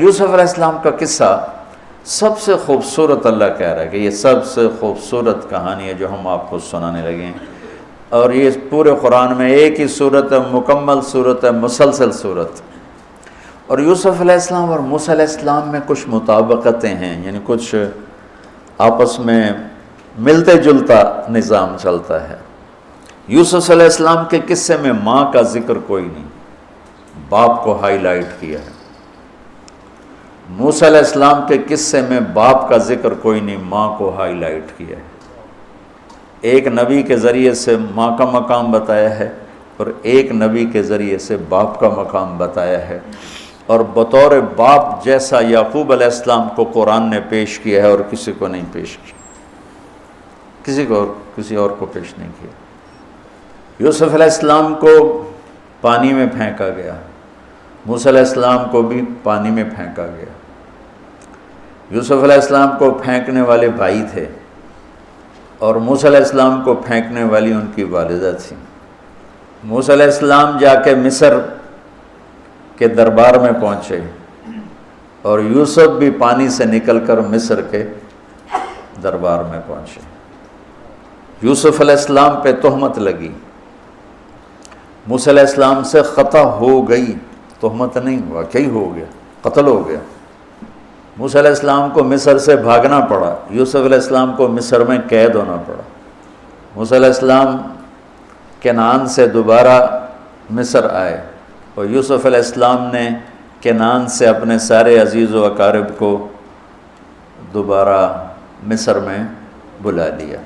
یوسف علیہ السلام کا قصہ سب سے خوبصورت اللہ کہہ رہا ہے کہ یہ سب سے خوبصورت کہانی ہے جو ہم آپ کو سنانے لگے ہیں، اور یہ پورے قرآن میں ایک ہی صورت ہے، مکمل صورت ہے، مسلسل صورت۔ اور یوسف علیہ السلام اور موسیٰ علیہ السلام میں کچھ مطابقتیں ہیں، یعنی کچھ آپس میں ملتے جلتا نظام چلتا ہے۔ یوسف علیہ السلام کے قصے میں ماں کا ذکر کوئی نہیں، باپ کو ہائی لائٹ کیا ہے۔ موسیٰ علیہ السلام کے قصے میں باپ کا ذکر کوئی نہیں، ماں کو ہائی لائٹ کیا ہے۔ ایک نبی کے ذریعے سے ماں کا مقام بتایا ہے اور ایک نبی کے ذریعے سے باپ کا مقام بتایا ہے، اور بطور باپ جیسا یعقوب علیہ السلام کو قرآن نے پیش کیا ہے اور کسی کو نہیں پیش کیا، کسی اور کو پیش نہیں کیا۔ یوسف علیہ السلام کو پانی میں پھینکا گیا، موسیٰ علیہ السلام کو بھی پانی میں پھینکا گیا۔ یوسف علیہ السلام کو پھینکنے والے بھائی تھے اور موسیٰ علیہ السلام کو پھینکنے والی ان کی والدہ تھی۔ موسیٰ علیہ السلام جا کے مصر کے دربار میں پہنچے اور یوسف بھی پانی سے نکل کر مصر کے دربار میں پہنچے۔ یوسف علیہ السلام پہ تہمت لگی، موسیٰ علیہ السلام سے خطا ہو گئی، تہمت نہیں، واقعی ہو گیا، قتل ہو گیا۔ موسیٰ علیہ السلام کو مصر سے بھاگنا پڑا، یوسف علیہ السلام کو مصر میں قید ہونا پڑا۔ موسیٰ علیہ السلام کنعان سے دوبارہ مصر آئے اور یوسف علیہ السلام نے کنعان سے اپنے سارے عزیز و اقارب کو دوبارہ مصر میں بلا لیا۔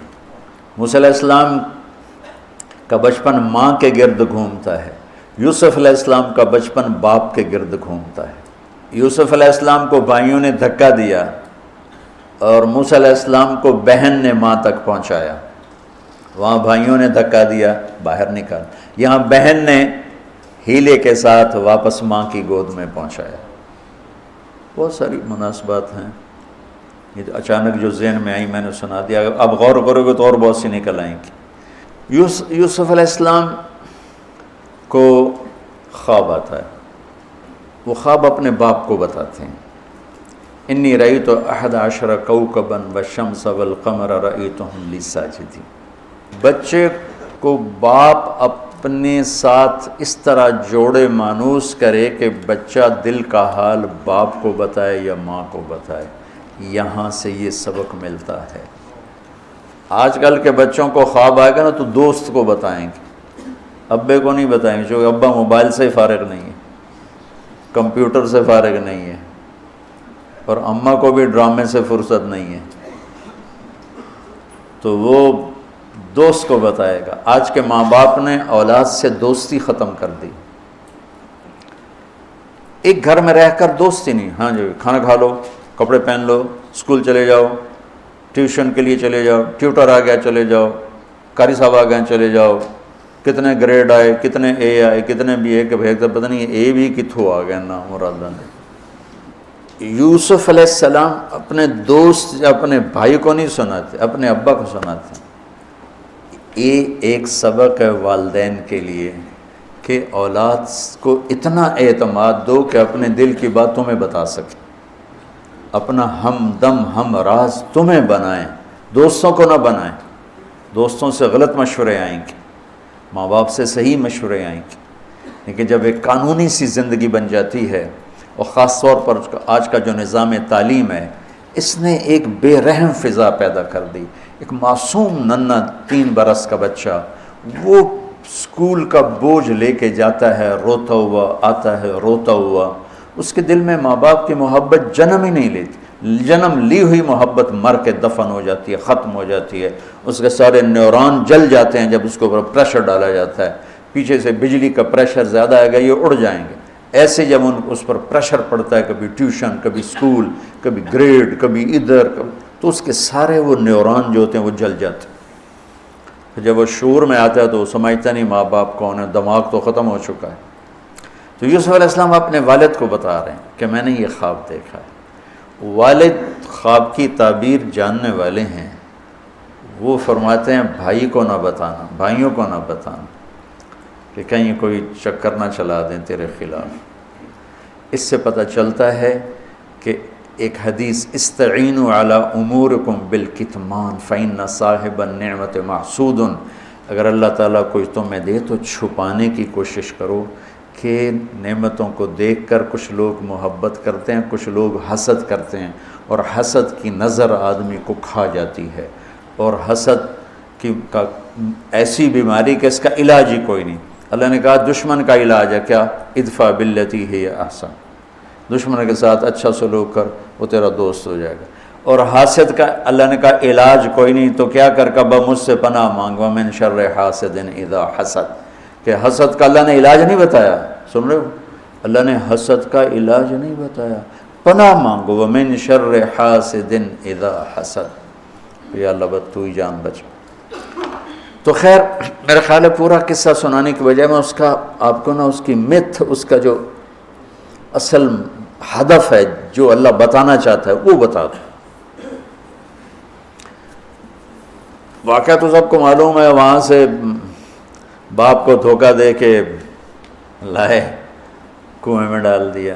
موسیٰ علیہ السلام کا بچپن ماں کے گرد گھومتا ہے، یوسف علیہ السلام کا بچپن باپ کے گرد گھومتا ہے۔ یوسف علیہ السلام کو بھائیوں نے دھکا دیا اور موسیٰ علیہ السلام کو بہن نے ماں تک پہنچایا۔ وہاں بھائیوں نے دھکا دیا، باہر نکال، یہاں بہن نے ہیلے کے ساتھ واپس ماں کی گود میں پہنچایا۔ بہت ساری مناسبات ہیں، یہ اچانک جو ذہن میں آئی میں نے سنا دیا، اب غور کرو گے تو اور بہت سی نکل آئیں گی۔ یوسف علیہ السلام کو خواب آتا ہے، وہ خواب اپنے باپ کو بتاتے ہیں۔ انی رأیت 11 کوكبا والشمس والقمر رأیتهم لی ساجدین۔ بچے کو باپ اپنے ساتھ اس طرح جوڑے مانوس کرے کہ بچہ دل کا حال باپ کو بتائے یا ماں کو بتائے، یہاں سے یہ سبق ملتا ہے۔ آج کل کے بچوں کو خواب آئے گا نا تو دوست کو بتائیں گے، ابے کو نہیں بتائیں گے، جو ابا موبائل سے فارغ نہیں ہے، کمپیوٹر سے فارغ نہیں ہے، اور اماں کو بھی ڈرامے سے فرصت نہیں ہے، تو وہ دوست کو بتائے گا۔ آج کے ماں باپ نے اولاد سے دوستی ختم کر دی، ایک گھر میں رہ کر دوستی نہیں، ہاں جی کھانا کھا لو، کپڑے پہن لو، اسکول چلے جاؤ، ٹیوشن کے لیے چلے جاؤ، ٹیوٹر آ گیا چلے جاؤ، قاری صاحب آ گئے چلے جاؤ، کتنے گریڈ آئے، کتنے اے آئے، کتنے بی اے کے بھیجتا پتہ نہیں اے بھی کتھوں آ گیا نا مرادہ نے۔ یوسف علیہ السلام اپنے دوست یا اپنے بھائی کو نہیں سناتے، اپنے ابا کو سناتے۔ یہ ایک سبق ہے والدین کے لیے کہ اولاد کو اتنا اعتماد دو کہ اپنے دل کی بات تمہیں بتا سکے، اپنا ہمدم ہم راز تمہیں بنائیں، دوستوں کو نہ بنائیں۔ دوستوں سے غلط مشورے آئیں گے، ماں باپ سے صحیح مشورے آئیں گے، لیکن جب ایک قانونی سی زندگی بن جاتی ہے، اور خاص طور پر آج کا جو نظام تعلیم ہے، اس نے ایک بے رحم فضا پیدا کر دی۔ ایک معصوم ننھا 3 برس کا بچہ وہ اسکول کا بوجھ لے کے جاتا ہے، روتا ہوا آتا ہے، روتا ہوا، اس کے دل میں ماں باپ کی محبت جنم ہی نہیں لیتی، جنم لی ہوئی محبت مر کے دفن ہو جاتی ہے، ختم ہو جاتی ہے، اس کے سارے نیورون جل جاتے ہیں جب اس کے اوپر پریشر ڈالا جاتا ہے، پیچھے سے بجلی کا پریشر زیادہ آئے گا یہ اڑ جائیں گے۔ ایسے جب اس پر پریشر پڑتا ہے، کبھی ٹیوشن، کبھی اسکول، کبھی گریڈ، کبھی ادھر، تو اس کے سارے وہ نیورون جو ہوتے ہیں وہ جل جاتے ہیں۔ جب وہ شعور میں آتا ہے تو وہ سمجھتا نہیں ماں باپ کون ہے، دماغ تو ختم ہو چکا ہے۔ تو یوسف علیہ السلام اپنے والد کو بتا رہے ہیں کہ میں نے یہ خواب دیکھا ہے۔ والد خواب کی تعبیر جاننے والے ہیں، وہ فرماتے ہیں بھائی کو نہ بتانا، بھائیوں کو نہ بتانا، کہ کہیں کوئی چکر نہ چلا دیں تیرے خلاف۔ اس سے پتہ چلتا ہے کہ ایک حدیث استعینوا علی امورکم بالکتمان فإن صاحب النعمت محسود، اگر اللہ تعالیٰ کوئی تمہیں دے تو چھپانے کی کوشش کرو، کہ نعمتوں کو دیکھ کر کچھ لوگ محبت کرتے ہیں، کچھ لوگ حسد کرتے ہیں، اور حسد کی نظر آدمی کو کھا جاتی ہے، اور حسد کا ایسی بیماری کہ اس کا علاج ہی کوئی نہیں۔ اللہ نے کہا دشمن کا علاج ہے کیا؟ ادفع باللتی ہی احسن، دشمن کے ساتھ اچھا سلوک کر، وہ تیرا دوست ہو جائے گا۔ اور حاسد کا اللہ نے کہا علاج کوئی نہیں، تو کیا کر کبا مجھ سے پناہ مانگ، ومن شر حاسد اذا حسد، کہ حسد کا اللہ نے علاج نہیں بتایا، سن رہے ہو؟ اللہ نے حسد کا علاج نہیں بتایا، پناہ مانگو، ومن شر حاسد اذا حسد، یا اللہ بس تو ہی جان بچ۔ تو خیر میرا خیال ہے پورا قصہ سنانے کی بجائے میں اس کا آپ کو اس کی متھ، اس کا جو اصل ہدف ہے جو اللہ بتانا چاہتا ہے وہ بتا دوں۔ واقعہ تو سب کو معلوم ہے، وہاں سے باپ کو دھوکہ دے کے لائے، کنویں میں ڈال دیا،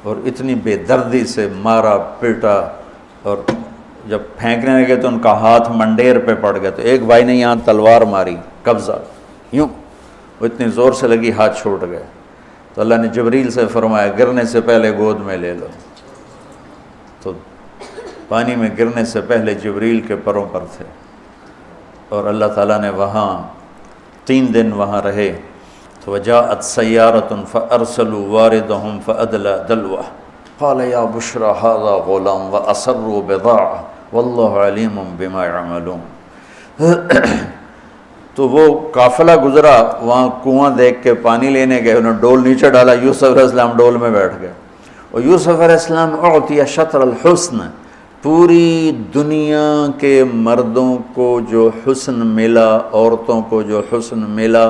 اور اتنی بے دردی سے مارا پیٹا، اور جب پھینکنے لگے تو ان کا ہاتھ منڈیر پہ پڑ گیا، تو ایک بھائی نے یہاں تلوار ماری، قبضہ یوں، وہ اتنی زور سے لگی ہاتھ چھوٹ گئے، تو اللہ نے جبریل سے فرمایا گرنے سے پہلے گود میں لے لو، تو پانی میں گرنے سے پہلے جبریل کے پروں پر تھے، اور اللہ تعالیٰ نے وہاں 3 دن وہاں رہے، تو وجاءت سیارۃ فارسلوا واردہم فادلی دلوہ قال یا بشری ھذا غلام واسروا بضاعہ واللہ علیم بما یعملون۔ تو وہ قافلہ گزرا، وہاں کنواں دیکھ کے پانی لینے گئے، انہوں نے ڈول نیچے ڈالا، یوسف علیہ السلام ڈول میں بیٹھ گئے، اور یوسف علیہ السلام اعطی شطر الحسن، پوری دنیا کے مردوں کو جو حسن ملا، عورتوں کو جو حسن ملا،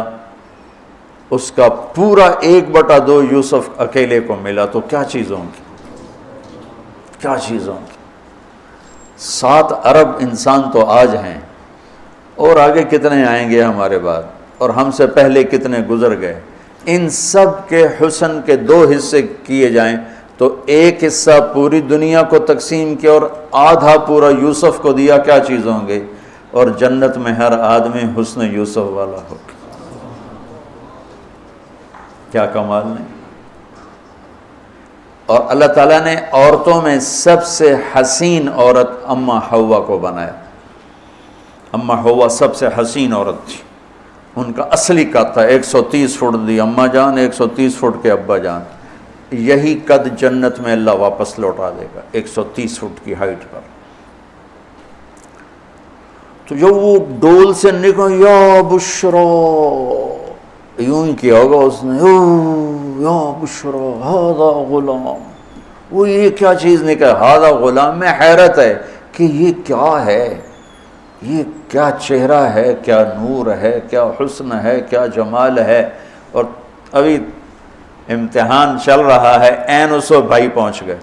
اس کا پورا 1/2 یوسف اکیلے کو ملا، تو کیا چیزوں کی، کیا چیزوں کی۔ 7 ارب انسان تو آج ہیں، اور آگے کتنے آئیں گے ہمارے بعد، اور ہم سے پہلے کتنے گزر گئے، ان سب کے حسن کے 2 حصے کیے جائیں تو 1 حصہ پوری دنیا کو تقسیم کیا اور آدھا پورا یوسف کو دیا، کیا چیز ہوں گے، اور جنت میں ہر آدمی حسن یوسف والا ہو، کیا کمال نہیں۔ اور اللہ تعالیٰ نے عورتوں میں سب سے حسین عورت اماں حوا کو بنایا، اماں حوا سب سے حسین عورت تھی، ان کا اصلی قد تھا 130 فٹ دی اماں جان، 130 فٹ کے ابا جان، یہی قد جنت میں اللہ واپس لوٹا دے گا 130 فٹ کی ہائٹ پر۔ تو جب وہ ڈول سے نکل یا بشرا، یوں ہی کیا ہوگا اس نے، یا بشرا ھذا غلام، وہ یہ کیا چیز نکلا، ھذا غلام، میں حیرت ہے کہ یہ کیا ہے، یہ کیا چہرہ ہے، کیا نور ہے، کیا حسن ہے، کیا جمال ہے۔ اور ابھی امتحان چل رہا ہے، عین اس وقت بھائی پہنچ گئے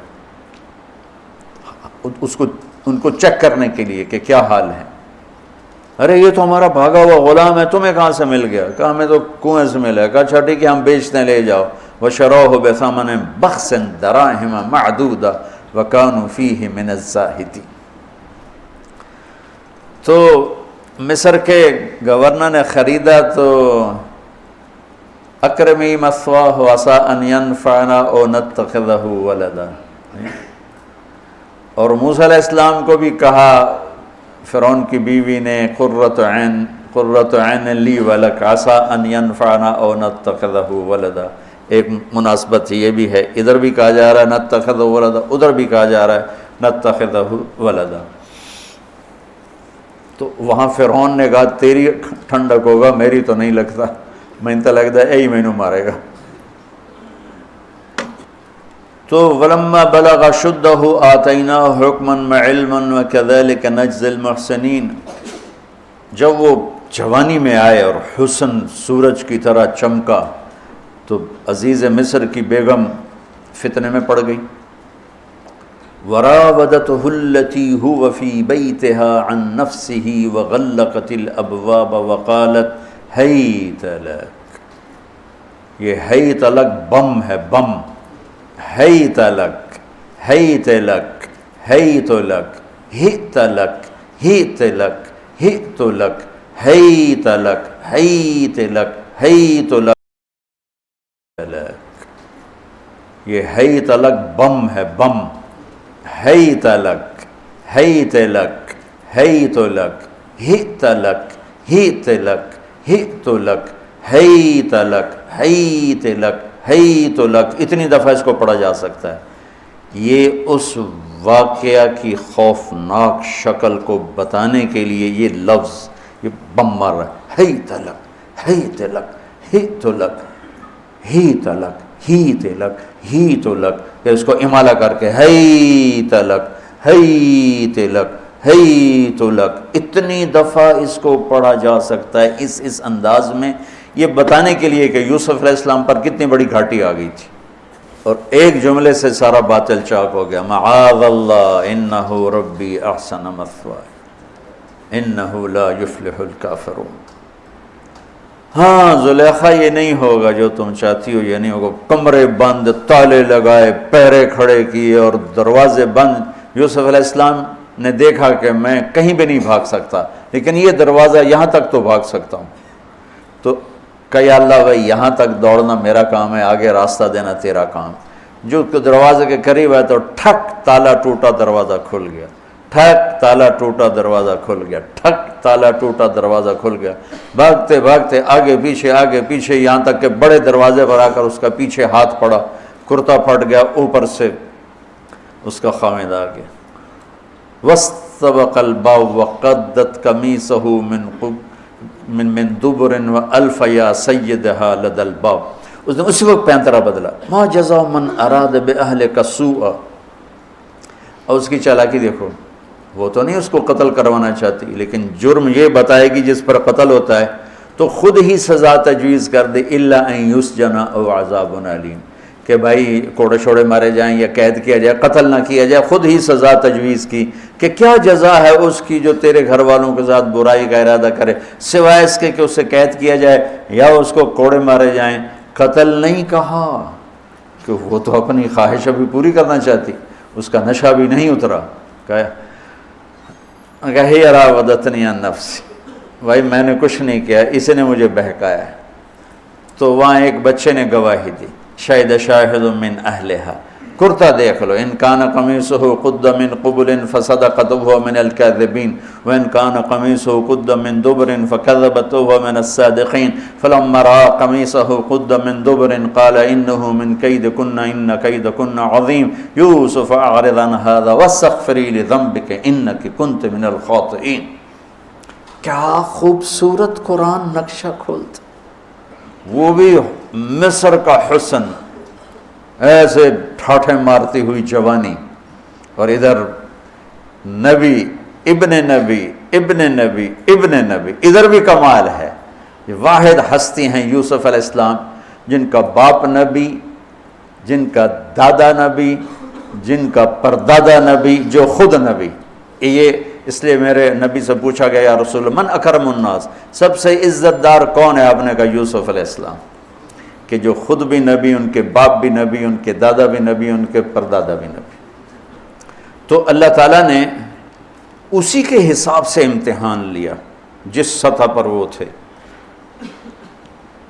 ان کو چیک کرنے کے لیے کہ کیا حال ہے۔ ارے یہ تو ہمارا بھاگا ہوا غلام ہے، تمہیں کہاں سے مل گیا؟ کہا ہمیں تو کنویں سے ملا ہے۔ کہا اچھا ٹھیک ہے ہم بیچتے ہیں، لے جاؤ۔ وَشَرَوْهُ بِثَمَنٍ بَخْسٍ دَرَاهِمَ مَعْدُودَةٍ وَكَانُوا فِيهِ مِنَ الزَّاهِدِينَ۔ تو مصر کے گورنر نے خریدا تو اکرمی مثواہ عسیٰ ان ینفعنا او نتخذہ ولدا، اور موسیٰ علیہ السلام کو بھی کہا فرعون کی بیوی نے قرۃ عین لی ولک عسیٰ ان ینفعنا او نتخذہ ولدا۔ ایک مناسبت یہ بھی ہے، ادھر بھی کہا جا رہا ہے نتخذہ ولدا، ادھر بھی کہا جا رہا ہے نتخذہ ولدا۔ تو وہاں فرعون نے کہا تیری ٹھنڈک ہوگا، میری تو نہیں لگتا، میں تو لگتا ہے یہی مینوں مارے گا۔ تو ولما بلغ شدہ آتیناہ حکما وعلما وکذلک نجزی المحسنین، جب وہ جوانی میں آئے اور حسن سورج کی طرح چمکا تو عزیز مصر کی بیگم فتنے میں پڑ گئی۔ وراودته التي هو في بيتها عن نفسه وغلقت الابواب وقالت هيت لك، یہ ہیت لک بم ہے، بم، ہیت لک، حیت لک حیت لک ہت لک ہت لک ہت لک حیت لک حیت لک حیت لک. یہ حیت لک بم ہے، بم. حیت لک حیت لک حیت لک ہت لک ہت لک ہت لک حیت لک حیت لک حیت لک. اتنی دفعہ اس کو پڑھا جا سکتا ہے. یہ اس واقعہ کی خوفناک شکل کو بتانے کے لیے یہ لفظ، یہ بم مار رہا ہے. حیت لک حیت لک ہت لک ہیت لک ہیت لک ہیت لک. پھر اس کو امالہ کر کے حیت لک حیت لک حیت لک. اتنی دفعہ اس کو پڑھا جا سکتا ہے اس انداز میں، یہ بتانے کے لیے کہ یوسف علیہ السلام پر کتنی بڑی گھاٹی آ گئی تھی، اور ایک جملے سے سارا باطل چاک ہو گیا. معاذ اللہ انہ ربی احسن مثوایا انہ لا یفلح الکافرون. ہاں زلیخا یہ نہیں ہوگا جو تم چاہتی ہو، یہ نہیں ہوگا. کمرے بند، تالے لگائے، پہرے کھڑے کیے اور دروازے بند. یوسف علیہ السلام نے دیکھا کہ میں کہیں بھی نہیں بھاگ سکتا، لیکن یہ دروازہ یہاں تک تو بھاگ سکتا ہوں. تو کہ یا اللہ بھائی یہاں تک دوڑنا میرا کام ہے، آگے راستہ دینا تیرا کام. جو دروازے کے قریب ہے تو ٹھک تالا ٹوٹا دروازہ کھل گیا، ٹھک تالا ٹوٹا دروازہ کھل گیا، ٹھک تالا ٹوٹا دروازہ کھل گیا. بھاگتے بھاگتے آگے پیچھے یہاں تک کہ بڑے دروازے پر آ کر اس کا پیچھے ہاتھ پڑا، کرتا پھٹ گیا، اوپر سے اس کا خامد آ گیا. وَاسْتَبَقَ الْبَابُ وَقَدَّتْ قَمِيصَهُ من دبر وَأَلْفَ يَا سَيِّدَهَا لَدَى الْبَابِ. اس نے اسی وقت پینترا بدلا. مَا جَزَاءُ مَنْ أَرَادَ بِأَهْلِكَ سُوءًا. اور اس کی چالاکی دیکھو، وہ تو نہیں اس کو قتل کروانا چاہتی، لیکن جرم یہ بتائے گی جس پر قتل ہوتا ہے تو خود ہی سزا تجویز کر دے. إِلَّا أَن يُسْجَنَ أَوْ عَذَابٌ أَلِيمٌ. کہ بھائی کوڑے شوڑے مارے جائیں یا قید کیا جائے، قتل نہ کیا جائے. خود ہی سزا تجویز کی کہ کیا جزا ہے اس کی جو تیرے گھر والوں کے ساتھ برائی کا ارادہ کرے، سوائے اس کے کہ اسے قید کیا جائے یا اس کو کوڑے مارے جائیں. قتل نہیں کہا کہ وہ تو اپنی خواہش ابھی پوری کرنا چاہتی، اس کا نشہ بھی نہیں اترا. کہی راودتنی عن نفسی، بھائی میں نے کچھ نہیں کیا، اس نے مجھے بہکایا. تو وہاں ایک بچے نے گواہی دی. شاہد شاہد من اہلہا. کرتا دیکھ لو، ان کان قمیصہ قد من قبل فصدقت وهو من الكاذبین وان کان قمیصہ قد من دبر فكذبت وهو من الصادقین. فلما رأى قمیصہ قد من دبر قال انه من کیدکن ان کیدکن عظیم. یوسف اعرض عن هذا واستغفری لذنبک انک کنت من الخاطئین. کیا خوبصورت قرآن نقشہ کھولتا، وہ بھی مصر کا حسن، ایسے ٹھاٹھے مارتی ہوئی جوانی، اور ادھر نبی ابن نبی ابن نبی ابن نبی. ادھر بھی کمال ہے. یہ واحد ہستی ہیں یوسف علیہ السلام، جن کا باپ نبی، جن کا دادا نبی، جن کا پردادا نبی، جو خود نبی. یہ اس لیے میرے نبی سے پوچھا گیا یا رسول اللہ من اکرم الناس، سب سے عزت دار کون ہے؟ آپ نے کہا یوسف علیہ السلام، کہ جو خود بھی نبی، ان کے باپ بھی نبی، ان کے دادا بھی نبی، ان کے پردادا بھی نبی. تو اللہ تعالیٰ نے اسی کے حساب سے امتحان لیا جس سطح پر وہ تھے.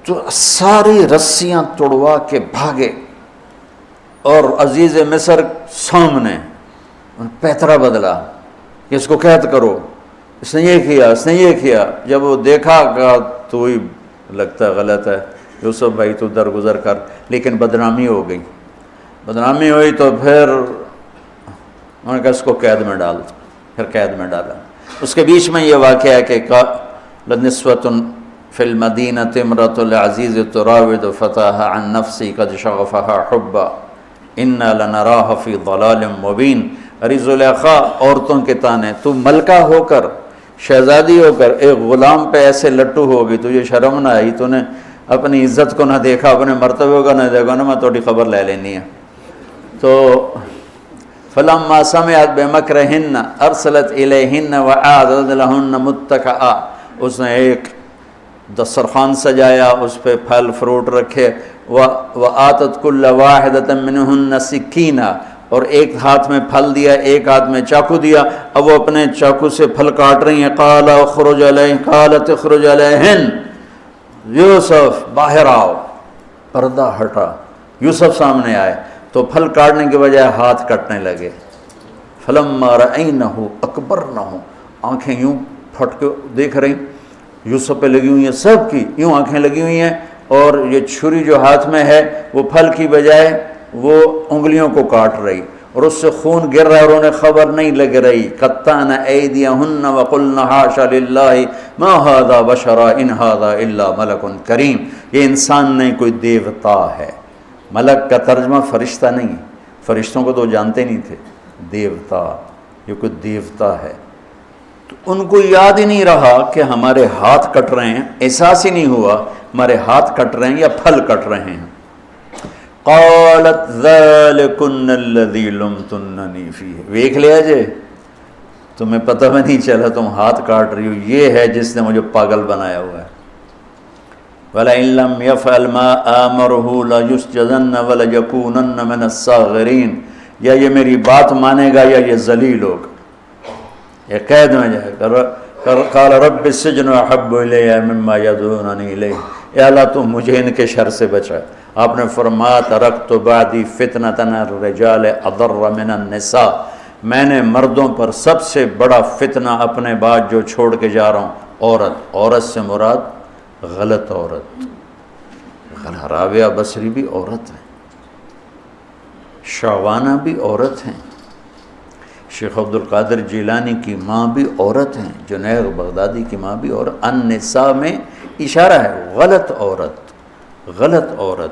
تو ساری رسیاں توڑوا کے بھاگے، اور عزیز مصر سامنے پیترا بدلا کہ اس کو قید کرو، اس نے یہ کیا، اس نے یہ کیا. جب وہ دیکھا کہ تو ہی لگتا ہے غلط ہے، یوسف بھائی تو درگزر کر. لیکن بدنامی ہو گئی. بدنامی ہوئی تو پھر انہوں نے کہا اس کو قید میں ڈال دو. پھر قید میں ڈالا. اس کے بیچ میں یہ واقعہ ہے کہ لنسوة فی المدینۃ امرأۃ العزیز تراود فتاها عن نفسی قد شغفها حبا انا لنراها فی ضلال مبین. ارے زلیخا عورتوں کے تانے، تو ملکہ ہو کر، شہزادی ہو کر ایک غلام پہ ایسے لٹو ہوگی، تجھے شرم نہ آئی؟ تو نے اپنی عزت کو نہ دیکھا، اپنے مرتبے کو نہ دیکھا نا، میں تھوڑی خبر لے لینی ہے. تو فلما سمعت بمکرہن ارسلت الیہن وأعدت لہن متکئا. اس نے ایک دسترخوان سجایا، اس پہ پھل فروٹ رکھے. وآتت کل واحدۃ منہن سکینہ، اور ایک ہاتھ میں پھل دیا، ایک ہاتھ میں چاقو دیا، اب وہ اپنے چاقو سے پھل کاٹ رہی ہیں۔ قال اخرج علیہن، قالت اخرج علیہن، یوسف باہر آؤ۔ پردہ ہٹا، یوسف سامنے آئے تو پھل کاٹنے کے بجائے ہاتھ کٹنے لگے۔ فلما رأینہ اکبرنہ، آنکھیں یوں پھٹ کے دیکھ رہی، یوسف پہ لگی ہوئی ہیں، سب کی یوں آنکھیں لگی ہوئی ہیں، اور یہ چھری جو ہاتھ میں ہے وہ پھل کی بجائے وہ انگلیوں کو کاٹ رہی، اور اس سے خون گر رہا ہے اور انہیں خبر نہیں لگ رہی۔ قطعن ایدیہن وقلن حاشا للہ ما ھذا بشرا ان ھذا الا ملک کریم، یہ انسان نہیں، کوئی دیوتا ہے۔ ملک کا ترجمہ فرشتہ نہیں، فرشتوں کو تو جانتے نہیں تھے، دیوتا، یہ کوئی دیوتا ہے۔ تو ان کو یاد ہی نہیں رہا کہ ہمارے ہاتھ کٹ رہے ہیں، احساس ہی نہیں ہوا ہمارے ہاتھ کٹ رہے ہیں یا پھل کٹ رہے ہیں۔ قالت ذالکن الذی لمتننی فیہ، دیکھ لیا جے، تمہیں پتہ بھی نہیں چلا تم ہاتھ کاٹ رہی ہو، یہ ہے جس نے مجھے پاگل بنایا ہوا ہے۔ وَلَئِن لَّمْ يَفْعَلْ مَا آمَرُهُ لَيُسْجَنَنَّ وَلَيَكُونَنَّ مِنَ الصَّاغِرِينَ، یا یہ میری بات مانے گا یا یہ ذلیل ہوگا، یہ قید میں جائے گا۔ قال رب السجن احب الی مما یدعوننی الیہ، اے اللہ تو مجھے ان کے شر سے بچا۔ آپ نے فرمایا ترکت بعدی فتنۃ الرجال اضر من النساء، میں نے مردوں پر سب سے بڑا فتنہ اپنے بعد جو چھوڑ کے جا رہا ہوں عورت۔ عورت سے مراد غلط عورت، رابعہ بصری بھی عورت ہے، شعوانہ بھی عورت ہیں، شیخ عبد القادر جیلانی کی ماں بھی عورت ہیں، جنید بغدادی کی ماں بھی عورت۔ النساء میں اشارہ ہے غلط عورت، غلط عورت،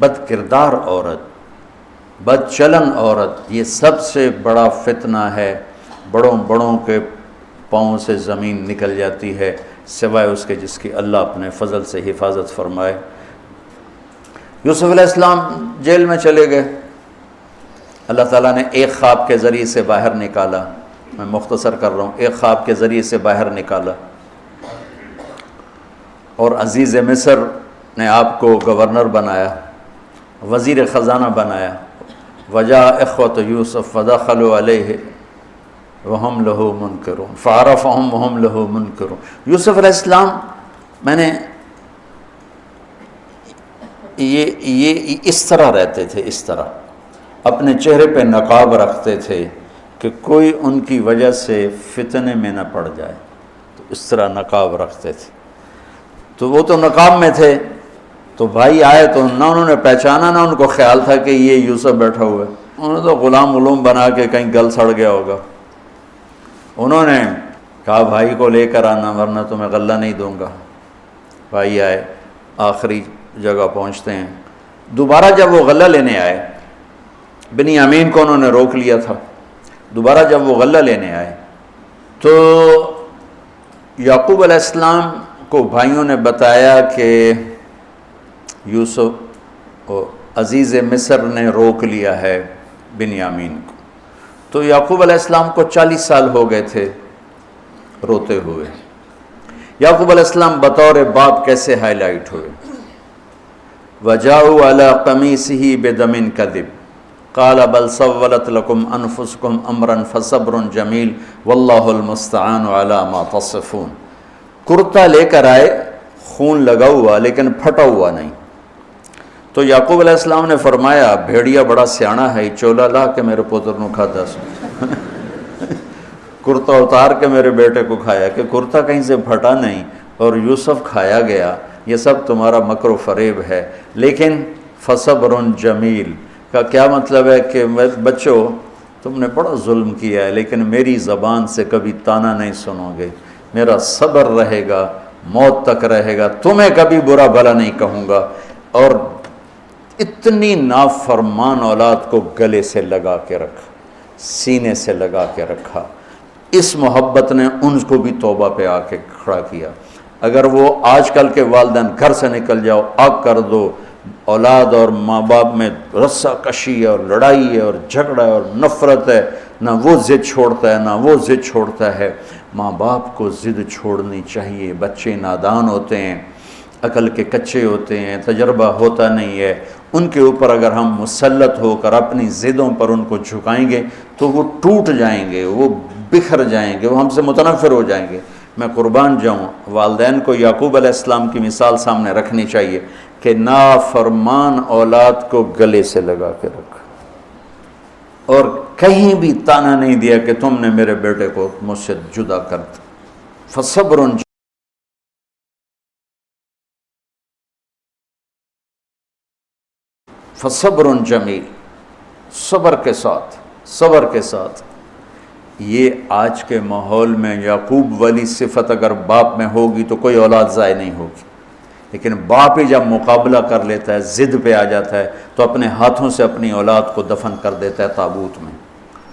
بد کردار عورت، بد چلن عورت، یہ سب سے بڑا فتنہ ہے۔ بڑوں بڑوں کے پاؤں سے زمین نکل جاتی ہے سوائے اس کے جس کی اللہ اپنے فضل سے حفاظت فرمائے۔ یوسف علیہ السلام جیل میں چلے گئے، اللہ تعالیٰ نے ایک خواب کے ذریعے سے باہر نکالا، میں مختصر کر رہا ہوں، ایک خواب کے ذریعے سے باہر نکالا، اور عزیز مصر نے آپ کو گورنر بنایا، وزیر خزانہ بنایا۔ وجاء اخوۃ یوسف فدخلوا علیہ وہم لہ منکرون فعرفہم وہم لہ منکرون۔ یوسف علیہ السلام، میں نے یہ اس طرح رہتے تھے، اس طرح اپنے چہرے پہ نقاب رکھتے تھے کہ کوئی ان کی وجہ سے فتنے میں نہ پڑ جائے، تو اس طرح نقاب رکھتے تھے۔ تو وہ تو نقاب میں تھے، تو بھائی آئے تو نہ انہوں نے پہچانا، نہ ان کو خیال تھا کہ یہ یوسف بیٹھا ہوا ہے، انہوں نے تو غلام علوم بنا کے کہیں گل سڑ گیا ہوگا۔ انہوں نے کہا بھائی کو لے کر آنا ورنہ تمہیں غلہ نہیں دوں گا۔ بھائی آئے، آخری جگہ پہنچتے ہیں۔ دوبارہ جب وہ غلہ لینے آئے، بنیامین کو انہوں نے روک لیا تھا، دوبارہ جب وہ غلہ لینے آئے تو یعقوب علیہ السلام کو بھائیوں نے بتایا کہ یوسف عزیز مصر نے روک لیا ہے بنیامین کو۔ تو یعقوب علیہ السلام کو 40 سال ہو گئے تھے روتے ہوئے۔ یعقوب علیہ السلام بطور باپ کیسے ہائی لائٹ ہوئے؟ وَجَاءُوا عَلَىٰ قَمِيصِهِ بِدَمٍ كَذِبٍ قال بل سولت لکم انفسکم امرا فصبر جمیل واللہ المستعان علی ما تصفون۔ کرتا لے کر آئے، خون لگا ہوا لیکن پھٹا ہوا نہیں۔ تو یعقوب علیہ السلام نے فرمایا بھیڑیا بڑا سیانا ہے، چولا لا کے میرے پوتر نو کھاتا سو کرتا اتار کے میرے بیٹے کو کھایا، کہ کرتا کہیں سے پھٹا نہیں اور یوسف کھایا گیا، یہ سب تمہارا مکر و فریب ہے۔ لیکن فصبر جمیل کا کیا مطلب ہے کہ بچوں تم نے بڑا ظلم کیا ہے، لیکن میری زبان سے کبھی طعنہ نہیں سنو گے، میرا صبر رہے گا، موت تک رہے گا، تمہیں کبھی برا بھلا نہیں کہوں گا۔ اور اتنی نافرمان اولاد کو گلے سے لگا کے رکھا، سینے سے لگا کے رکھا۔ اس محبت نے ان کو بھی توبہ پہ آ کے کھڑا کیا۔ اگر وہ آج کل کے والدین گھر سے نکل جاؤ، آگ کر دو، اولاد اور ماں باپ میں رسہ کشی ہے اور لڑائی ہے اور جھگڑا ہے اور نفرت ہے، نہ وہ ضد چھوڑتا ہے نہ وہ ضد چھوڑتا ہے۔ ماں باپ کو ضد چھوڑنی چاہیے۔ بچے نادان ہوتے ہیں، عقل کے کچے ہوتے ہیں، تجربہ ہوتا نہیں ہے، ان کے اوپر اگر ہم مسلط ہو کر اپنی ضدوں پر ان کو جھکائیں گے تو وہ ٹوٹ جائیں گے، وہ بکھر جائیں گے، وہ ہم سے متنفر ہو جائیں گے۔ میں قربان جاؤں، والدین کو یعقوب علیہ السلام کی مثال سامنے رکھنی چاہیے کہ نافرمان اولاد کو گلے سے لگا کے رکھا، اور کہیں بھی تانا نہیں دیا کہ تم نے میرے بیٹے کو مجھ سے جدا کر دیا۔ فصبر جمیل، صبر کے ساتھ۔ یہ آج کے ماحول میں یعقوب والی صفت اگر باپ میں ہوگی تو کوئی اولاد ضائع نہیں ہوگی، لیکن باپ ہی جب مقابلہ کر لیتا ہے، ضد پہ آ جاتا ہے، تو اپنے ہاتھوں سے اپنی اولاد کو دفن کر دیتا ہے تابوت میں۔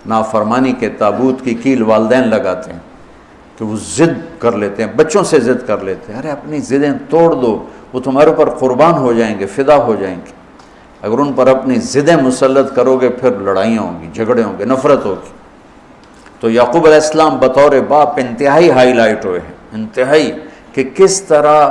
نافرمانی کے تابوت کی کیل والدین لگاتے ہیں کہ وہ ضد کر لیتے ہیں، بچوں سے ضد کر لیتے ہیں، ارے اپنی ضدیں توڑ دو، وہ تمہارے اوپر قربان ہو جائیں گے، فدا ہو جائیں گے۔ اگر ان پر اپنی ضدیں مسلط کرو گے پھر لڑائیاں ہوں گی، جھگڑے ہوں گے، نفرت ہوگی۔ تو یعقوب علیہ السلام بطور باپ انتہائی ہائی لائٹ ہوئے ہیں، انتہائی، کہ کس طرح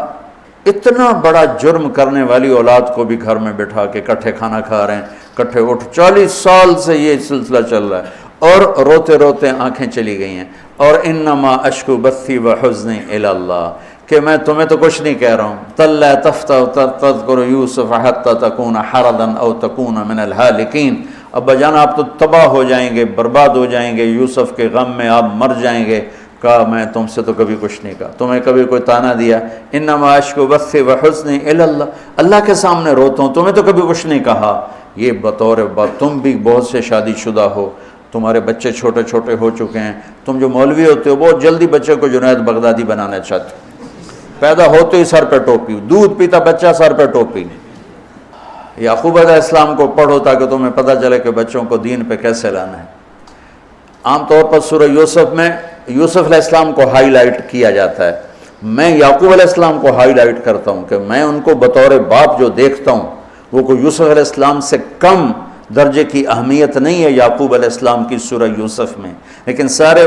اتنا بڑا جرم کرنے والی اولاد کو بھی گھر میں بٹھا کے کٹھے کھانا کھا رہے ہیں، کٹھے اٹھ، 40 سال سے یہ سلسلہ چل رہا ہے، اور روتے روتے آنکھیں چلی گئی ہیں، اور انما اشکو بثی وحزنی الی اللہ، کہ میں تمہیں تو کچھ نہیں کہہ رہا ہوں، تَلَّا تَفْتَحُ تَذْكُرُ يُوسُفَ حَتَّى تَكُونَ حَرَضًا أَوْ تَكُونَ مِنَ الْهَالِكِينَ، ابا جان آپ تو تباہ ہو جائیں گے، برباد ہو جائیں گے، یوسف کے غم میں آپ مر جائیں گے۔ کہا میں تم سے تو کبھی کچھ نہیں کہا، تمہیں کبھی کوئی تانا دیا؟ انما اشکو بثی وحزنی الی اللہ، اللہ کے سامنے روتا ہوں، تمہیں تو کبھی کچھ نہیں کہا۔ یہ بطور باپ، تم بھی بہت سے شادی شدہ ہو، تمہارے بچے چھوٹے چھوٹے ہو چکے ہیں، تم جو مولوی ہوتے ہو بہت جلدی بچے کو جنید بغدادی بنانا چاہتے ہو، پیدا ہوتے ہی سر پہ ٹوپی، دودھ پیتا بچہ سر پہ ٹوپی۔ یعقوب علیہ السلام کو پڑھو تاکہ تمہیں پتہ چلے کہ بچوں کو دین پہ کیسے لانا ہے۔ عام طور پر سورہ یوسف میں یوسف علیہ السلام کو ہائی لائٹ کیا جاتا ہے، میں یعقوب علیہ السلام کو ہائی لائٹ کرتا ہوں کہ میں ان کو بطور باپ جو دیکھتا ہوں وہ کوئی یوسف علیہ السلام سے کم درجے کی اہمیت نہیں ہے یعقوب علیہ السلام کی سورہ یوسف میں، لیکن سارے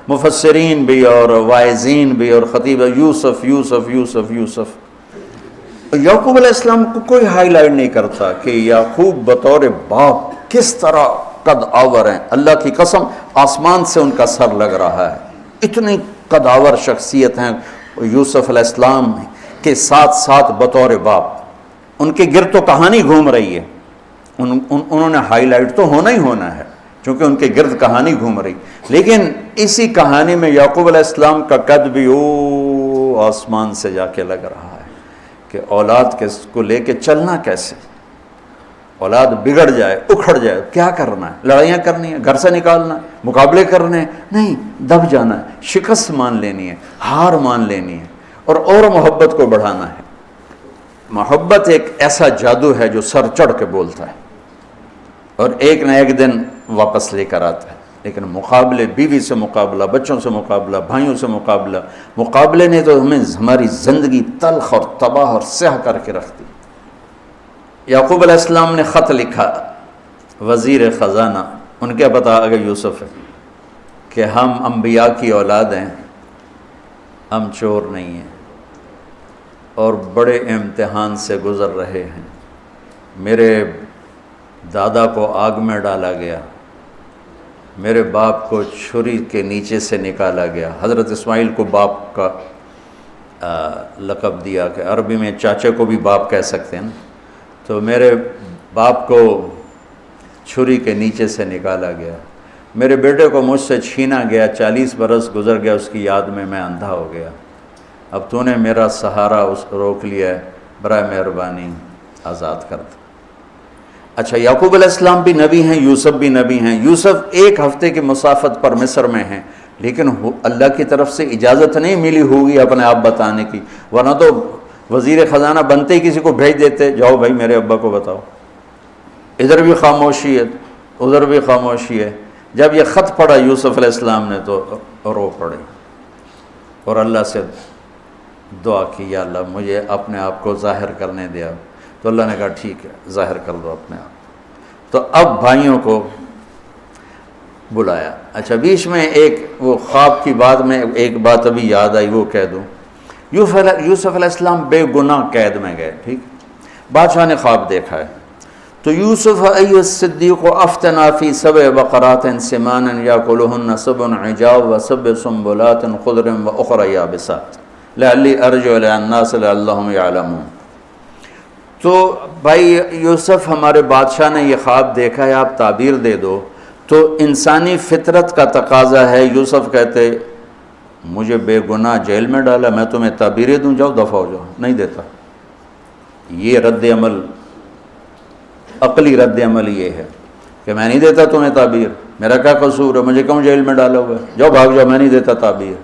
مفسرین بھی اور واعظین بھی اور خطیب یوسف یوسف یوسف یوسف، یعقوب علیہ السلام کو کوئی ہائی لائٹ نہیں کرتا کہ یعقوب بطور باپ کس طرح قد آور ہیں۔ اللہ کی قسم آسمان سے ان کا سر لگ رہا ہے، اتنی قد آور شخصیت ہیں یوسف علیہ السلام کے ساتھ ساتھ بطور باپ۔ ان کے گرد تو کہانی گھوم رہی ہے، انہوں نے ہائی لائٹ تو ہونا ہی ہونا ہے چونکہ ان کے گرد کہانی گھوم رہی، لیکن اسی کہانی میں یعقوب علیہ السلام کا قد بھی آسمان سے جا کے لگ رہا ہے کہ اولاد کو لے کے چلنا کیسے، اولاد بگڑ جائے، اکھڑ جائے، کیا کرنا ہے؟ لڑائیاں کرنی ہے، گھر سے نکالنا ہے، مقابلے کرنے ہیں؟ نہیں، دب جانا ہے، شکست مان لینی ہے، ہار مان لینی ہے، اور محبت کو بڑھانا ہے۔ محبت ایک ایسا جادو ہے جو سر چڑھ کے بولتا ہے اور ایک نہ ایک دن واپس لے کر آتا ہے، لیکن مقابلے، بیوی سے مقابلہ، بچوں سے مقابلہ، بھائیوں سے مقابلہ، مقابلے نے تو ہمیں ہماری زندگی تلخ اور تباہ اور سیاہ کر کے رکھ دی۔ یعقوب علیہ السلام نے خط لکھا وزیر خزانہ، ان کے پتہ اگر یوسف ہے، کہ ہم انبیاء کی اولاد ہیں، ہم چور نہیں ہیں، اور بڑے امتحان سے گزر رہے ہیں۔ میرے دادا کو آگ میں ڈالا گیا، میرے باپ کو چھری کے نیچے سے نکالا گیا۔ حضرت اسماعیل کو باپ کا لقب دیا کہ عربی میں چاچے کو بھی باپ کہہ سکتے ہیں نا، تو میرے باپ کو چھری کے نیچے سے نکالا گیا، میرے بیٹے کو مجھ سے چھینا گیا، 40 برس گزر گیا، اس کی یاد میں اندھا ہو گیا، اب تو نے میرا سہارا روک لیا ہے، برائے مہربانی آزاد کر دو۔ اچھا، یعقوب علیہ السلام بھی نبی ہیں، یوسف بھی نبی ہیں۔ یوسف 1 ہفتے کی مسافت پر مصر میں ہیں، لیکن اللہ کی طرف سے اجازت نہیں ملی ہوگی اپنے آپ بتانے کی، ورنہ تو وزیر خزانہ بنتے ہی کسی کو بھیج دیتے، جاؤ بھائی میرے ابا کو بتاؤ۔ ادھر بھی خاموشی ہے، ادھر بھی خاموشی ہے۔ جب یہ خط پڑھا یوسف علیہ السلام نے تو رو پڑے اور اللہ سے دعا کی، یا اللہ مجھے اپنے آپ کو ظاہر کرنے دیا۔ تو اللہ نے کہا ٹھیک ہے، ظاہر کر دو اپنے آپ۔ تو اب بھائیوں کو بلایا۔ اچھا، بیچ میں ایک وہ خواب کی بات میں ایک بات ابھی یاد آئی، وہ کہہ دوں۔ یوسف علیہ السلام بے گناہ قید میں گئے، ٹھیک، بادشاہ نے خواب دیکھا ہے، تو یوسف ایھا الصدیق افتنا فی سبع بقرات سمان یاکلہن سبع عجاف وسبع سنبلات خضر واخر یابسات لعلی ارجع الی الناس لعلہم یعلمون۔ تو بھائی یوسف ہمارے بادشاہ نے یہ خواب دیکھا ہے، آپ تعبیر دے دو۔ تو انسانی فطرت کا تقاضا ہے، یوسف کہتے مجھے بے گناہ جیل میں ڈالا، میں تمہیں تعبیریں دوں، جاؤ دفع ہو جاؤ، نہیں دیتا۔ یہ رد عمل، عقلی رد عمل یہ ہے کہ میں نہیں دیتا تمہیں تعبیر، میرا کیا قصور ہے، مجھے کیوں جیل میں ڈالا ہوا ہے، جاؤ بھاگ جاؤ، میں نہیں دیتا تعبیر۔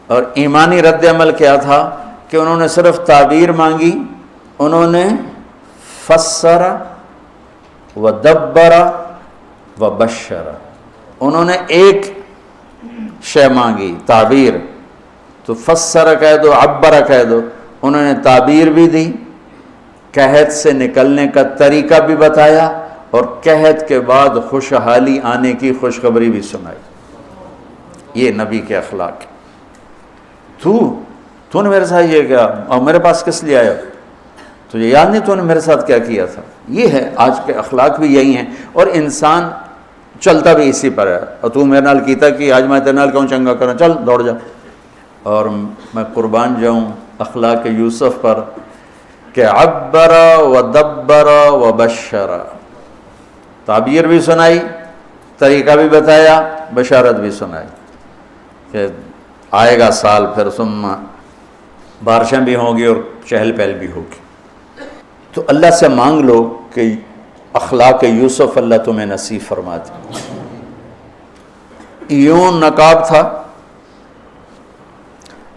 اور ایمانی رد عمل کیا تھا کہ انہوں نے صرف تعبیر مانگی، انہوں نے فسر و دبر و بشر، انہوں نے ایک شے مانگی تعبیر، تو فسر کہہ دو، عبر کہہ دو، انہوں نے تعبیر بھی دی، قحط سے نکلنے کا طریقہ بھی بتایا، اور قحط کے بعد خوشحالی آنے کی خوشخبری بھی سنائی۔ یہ نبی کے اخلاق۔ تو نے میرے ساتھ یہ کیا، اور میرے پاس کس لیے آیا، تجھے یاد نہیں تو نے میرے ساتھ کیا کیا تھا؟ یہ ہے آج کے اخلاق بھی یہی ہیں، اور انسان چلتا بھی اسی پر ہے۔ اور تو میرے نال کیتا کہ آج میں تیرے نال کیوں چنگا کروں، چل دوڑ جا۔ اور میں قربان جاؤں اخلاق یوسف پر کہ عبر و دبر و بشر، تعبیر بھی سنائی، طریقہ بھی بتایا، بشارت بھی سنائی کہ آئے گا سال، پھر ثم بارشیں بھی ہوں گی اور چہل پہل بھی ہوگی۔ تو اللہ سے مانگ لو کہ اخلاق یوسف اللہ تمہیں نصیب فرما دے۔ یوں نقاب تھا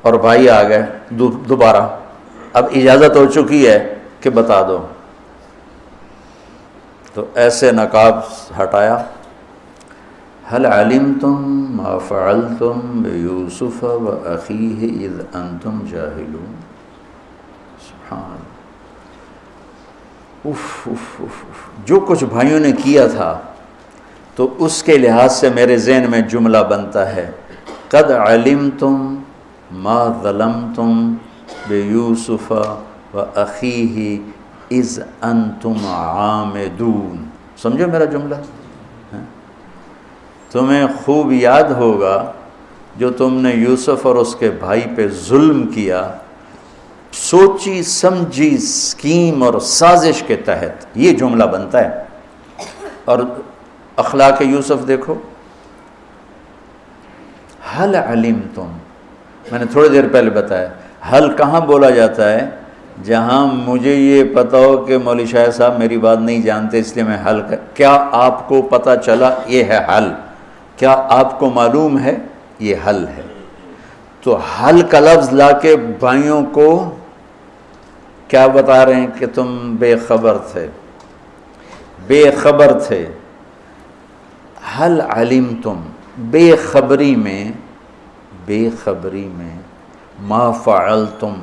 اور بھائی آ گئے دوبارہ، اب اجازت ہو چکی ہے کہ بتا دو، تو ایسے نقاب ہٹایا، هل علمتم ما فعلتم بیوسف واخیہ اذ انتم جاہلون۔ سبحان جو کچھ بھائیوں نے کیا تھا، تو اس کے لحاظ سے میرے ذہن میں جملہ بنتا ہے، قد علمتم ما ظلمتم بیوسف واخیہ اذ انتم عامدون۔ سمجھو میرا جملہ؟ تمہیں خوب یاد ہوگا جو تم نے یوسف اور اس کے بھائی پہ ظلم کیا، سوچی سمجھی اسکیم اور سازش کے تحت، یہ جملہ بنتا ہے۔ اور اخلاق یوسف دیکھو، حل علمتم، میں نے تھوڑی دیر پہلے بتایا، حل کہاں بولا جاتا ہے؟ جہاں مجھے یہ پتا ہو کہ مولوی شاہ صاحب میری بات نہیں جانتے اس لیے میں حل کیا آپ کو پتہ چلا، یہ ہے حل، کیا آپ کو معلوم ہے، یہ حل ہے۔ تو حل کا لفظ لا کے بھائیوں کو کیا بتا رہے ہیں کہ تم بے خبر تھے، بے خبر تھے۔ حل علمتم، بے خبری میں ما فعلتم،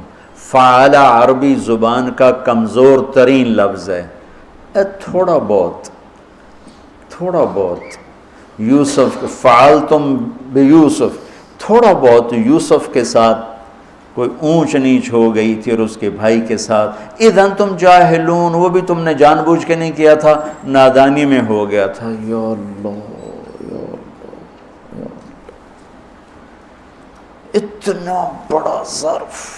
فعل عربی زبان کا کمزور ترین لفظ ہے، تھوڑا بہت یوسف، فعلتم بیوسف، تھوڑا بہت یوسف کے ساتھ کوئی اونچ نیچ ہو گئی تھی، اور اس کے بھائی کے ساتھ اذ انتم جاہلون، وہ بھی تم نے جان بوجھ کے نہیں کیا تھا، نادانی میں ہو گیا تھا۔ یا اللہ، یا اللہ، یا اللہ، اتنا بڑا ظرف،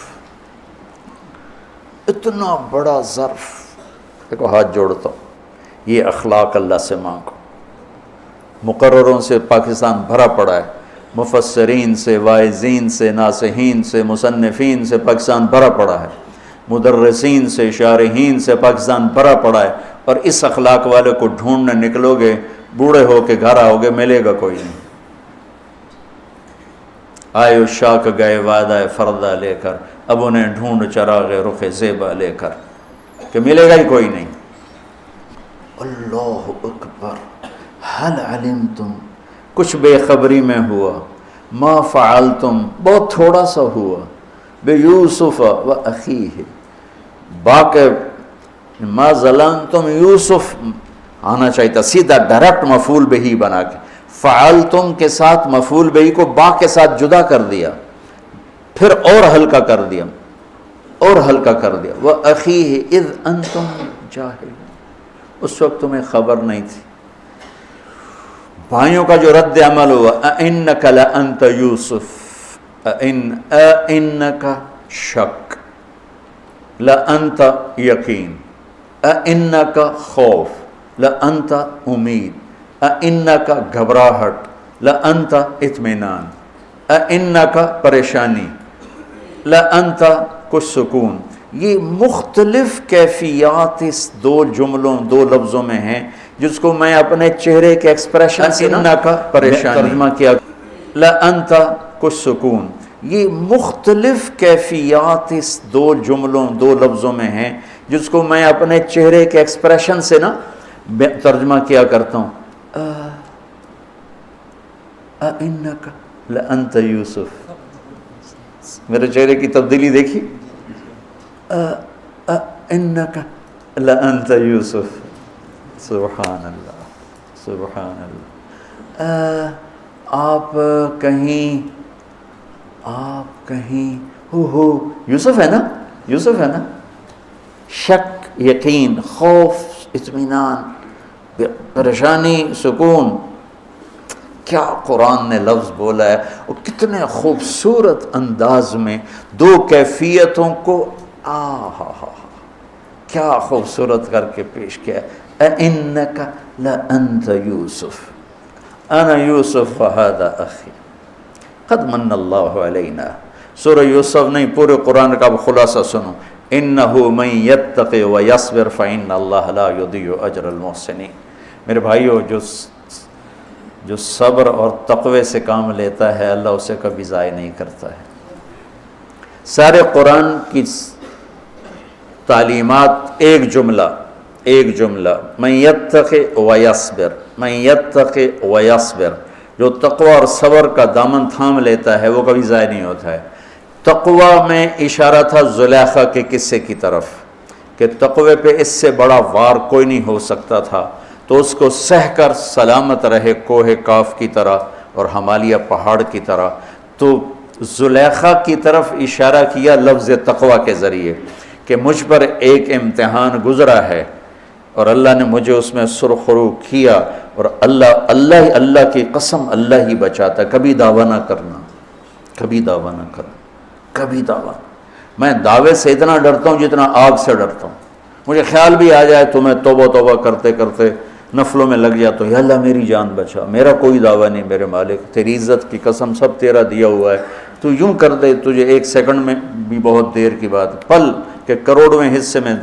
اتنا بڑا ظرف۔ دیکھو ہاتھ جوڑتا ہوں، یہ اخلاق اللہ سے مانگو۔ مقرروں سے پاکستان بھرا پڑا ہے، مفسرین سے، واعظین سے، ناصحین سے، مصنفین سے پاکستان بھرا پڑا ہے، مدرسین سے، شارحین سے پاکستان بھرا پڑا ہے، اور اس اخلاق والے کو ڈھونڈنے نکلو گے، بوڑھے ہو کے گھر آؤ گے، ملے گا کوئی نہیں۔ آئے اشاق گئے وعدہ فردہ لے کر، اب انہیں ڈھونڈ چراغ رخ زیبا لے کر، کہ ملے گا ہی کوئی نہیں۔ اللہ اکبر، حل علمتم، کچھ بے خبری میں ہوا، ما فعلتم، بہت تھوڑا سا ہوا، بیوسف و اخیہ، باقی ما ظلمتم، یوسف آنا چاہیے تھا سیدھا ڈائریکٹ مفعول بہی بنا کے، فعلتم کے ساتھ مفعول بہی کو با کے ساتھ جدا کر دیا، پھر اور ہلکا کر دیا، اور ہلکا کر دیا، وَأَخِيهِ إِذْ أَنْتُمْ جَاهِلُونَ، اس وقت تمہیں خبر نہیں تھی. بھائیوں کا جو رد عمل ہوا اِنَّكَ لَأَنْتَ یوسف، اِنَّكَ شک، لَأَنْتَ یقین، اِنَّكَ خوف، لَأَنْتَ امید، اِنَّكَ گھبراہٹ، لَأَنْتَ اطمینان، اِنَّكَ پریشانی، لَأَنْتَ کچھ سکون. یہ مختلف کیفیات اس دو جملوں دو لفظوں میں ہیں جس کو میں اپنے چہرے کے ایکسپریشن سے کا پریشانی ترجمہ کیا. لَأَنْتَ کچھ سکون. یہ مختلف کیفیات اس دو جملوں دو لفظوں میں ہیں جس کو میں اپنے چہرے کے ایکسپریشن سے نا ترجمہ کیا کرتا ہوں. اِنَّكَ لَأَنْتَ یوسف. میرے چہرے کی تبدیلی دیکھی. اِنَّكَ لَأَنْتَ یوسف. سبحان اللہ سبحان اللہ. آپ کہیں ہو یوسف ہے نا، یوسف ہے نا. شک، یقین، خوف، اطمینان، پریشانی، سکون. کیا قرآن نے لفظ بولا ہے اور کتنے خوبصورت انداز میں دو کیفیتوں کو کیا خوبصورت کر کے پیش کیا ہے. اِنَّكَ لَأَنْتَ یوسف اَنَا یوسف وَهَذَا أَخِي قَدْ مَنَّ اللَّهُ عَلَيْنَا. سورہ یوسف نہیں، پورے قرآن کا خلاصہ سنو. إِنَّهُ مَن يَتَّقِ وَيَصْبِرْ فَإِنَّ اللَّهَ لَا يُضِيعُ أَجْرَ الْمُحْسِنِينَ. میرے بھائیو، جو صبر اور تقوی سے کام لیتا ہے اللہ اسے کبھی ضائع نہیں کرتا ہے. سارے قرآن کی تعلیمات ایک جملہ من یتق ویصبر، من یتق ویصبر. جو تقوی اور صبر کا دامن تھام لیتا ہے وہ کبھی ضائع نہیں ہوتا ہے. تقوی میں اشارہ تھا زلیخا کے قصے کی طرف کہ تقوی پہ اس سے بڑا وار کوئی نہیں ہو سکتا تھا، تو اس کو سہ کر سلامت رہے کوہ کاف کی طرح اور ہمالیہ پہاڑ کی طرح. تو زلیخا کی طرف اشارہ کیا لفظ تقوی کے ذریعے کہ مجھ پر ایک امتحان گزرا ہے اور اللہ نے مجھے اس میں سرخرو کیا، اور اللہ کی قسم اللہ ہی بچاتا. کبھی دعویٰ نہ کرنا، کبھی دعویٰ نہ کرنا، کبھی دعویٰ. میں دعوے سے اتنا ڈرتا ہوں جتنا آگ سے ڈرتا ہوں. مجھے خیال بھی آ جائے تو میں توبہ کرتے کرتے نفلوں میں لگ جاتا ہوں، یا اللہ میری جان بچا، میرا کوئی دعویٰ نہیں میرے مالک، تیری عزت کی قسم سب تیرا دیا ہوا ہے، تو یوں کر دے تجھے ایک سیکنڈ میں بھی بہت دیر کی بات، پل کہ کروڑویں حصے میں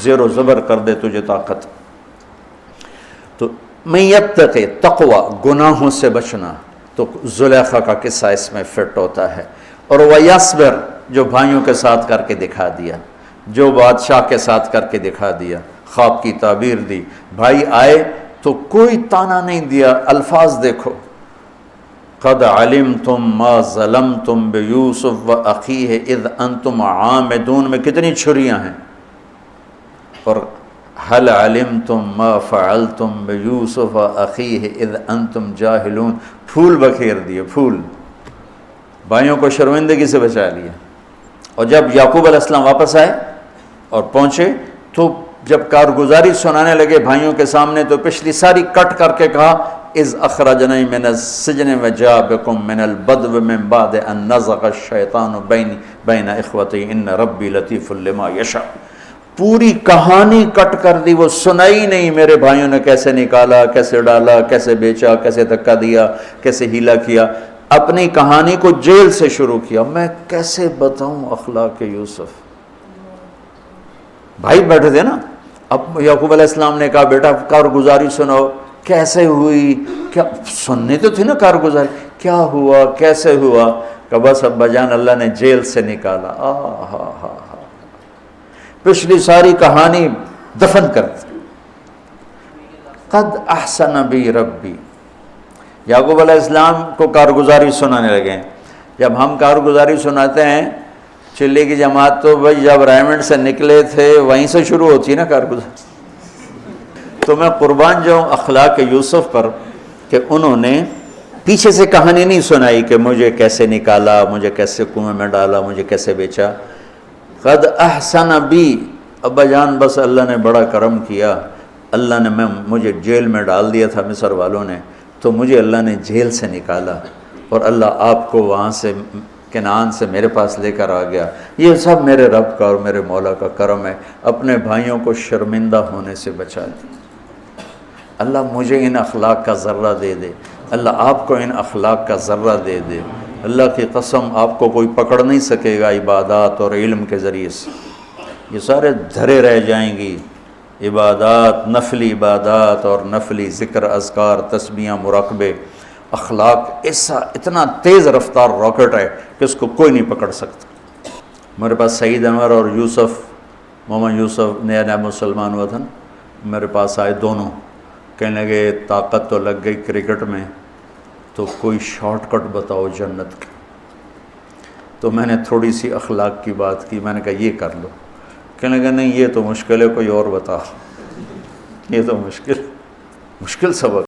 زیر و زبر کر دے تجھے طاقت. تو من یتق تقوی، گناہوں سے بچنا. تو زلیخا کا قصہ اس میں فٹ ہوتا ہے. اور ویصبر، جو بھائیوں کے ساتھ کر کے دکھا دیا، جو بادشاہ کے ساتھ کر کے دکھا دیا، خواب کی تعبیر دی. بھائی آئے تو کوئی تانا نہیں دیا. الفاظ دیکھو، قد علمتم ما ظلمتم بیوسف واخیہ اذ انتم عامدون میں کتنی چھریاں ہیں. اور هل علمتم ما فعلتم بیوسف واخیہ اذ انتم جاہلون، پھول بکھیر دیے، پھول. بھائیوں کو شرمندگی سے بچا لیا. اور جب یعقوب علیہ السلام واپس آئے اور پہنچے تو جب کارگزاری سنانے لگے بھائیوں کے سامنے تو پچھلی ساری کٹ کر کے کہا اذ اخرجنی من السجن وجاء بکم من البدو من بعد ان نزغ الشیطان بین اخوتی ان ربی لطیف لما یشاء. پوری کہانی کٹ کر دی، وہ سنائی نہیں میرے بھائیوں نے کیسے نکالا، کیسے ڈالا، کیسے بیچا، کیسے دھکا دیا، کیسے ہیلا کیا. اپنی کہانی کو جیل سے شروع کیا. میں کیسے بتاؤں اخلاق یوسف. بھائی بیٹھے تھے نا، اب یعقوب علیہ السلام نے کہا بیٹا کارگزاری سناؤ، کیسے ہوئی، کیا سننے تو تھی نا کارگزاری، کیا ہوا کیسے ہوا. کہ بس ابا جان اللہ نے جیل سے نکالا. پچھلی ساری کہانی دفن کر دی. قد احسن بی ربی. یعقوب علیہ السلام کو کارگزاری سنانے لگے. جب ہم کارگزاری سناتے ہیں چلے کی جماعت تو بھائی جب رائمنڈ سے نکلے تھے وہیں سے شروع ہوتی ہے نا کارگزاری. تو میں قربان جاؤں اخلاق یوسف پر کہ انہوں نے پیچھے سے کہانی نہیں سنائی کہ مجھے کیسے نکالا، مجھے کیسے کنویں میں ڈالا، مجھے کیسے بیچا. قد احسن بی، ابا جان بس اللہ نے بڑا کرم کیا، اللہ نے مجھے جیل میں ڈال دیا تھا مصر والوں نے، تو مجھے اللہ نے جیل سے نکالا اور اللہ آپ کو وہاں سے کنعان سے میرے پاس لے کر آ گیا۔ یہ سب میرے رب کا اور میرے مولا کا کرم ہے، اپنے بھائیوں کو شرمندہ ہونے سے بچا دیا۔ اللہ مجھے ان اخلاق کا ذرہ دے دے، اللہ آپ کو ان اخلاق کا ذرہ دے دے۔ اللہ کی قسم آپ کو کوئی پکڑ نہیں سکے گا عبادات اور علم کے ذریعے سے، یہ سارے دھرے رہ جائیں گی۔ عبادات، نفلی عبادات اور نفلی ذکر، اذکار، تسبیحاں، مراقبے، اخلاق ایسا اتنا تیز رفتار راکٹ ہے کہ اس کو کوئی نہیں پکڑ سکتا۔ میرے پاس سعید انور اور یوسف، محمد یوسف نیا نیا مسلمان ہوا تھا نا، میرے پاس آئے دونوں، کہنے لگے طاقت تو لگ گئی کرکٹ میں، تو کوئی شارٹ کٹ بتاؤ جنت کی۔ تو میں نے تھوڑی سی اخلاق کی بات کی، میں نے کہا یہ کر لو، کہنے لگا نہیں یہ تو مشکل ہے، کوئی اور بتا، یہ تو مشکل سبق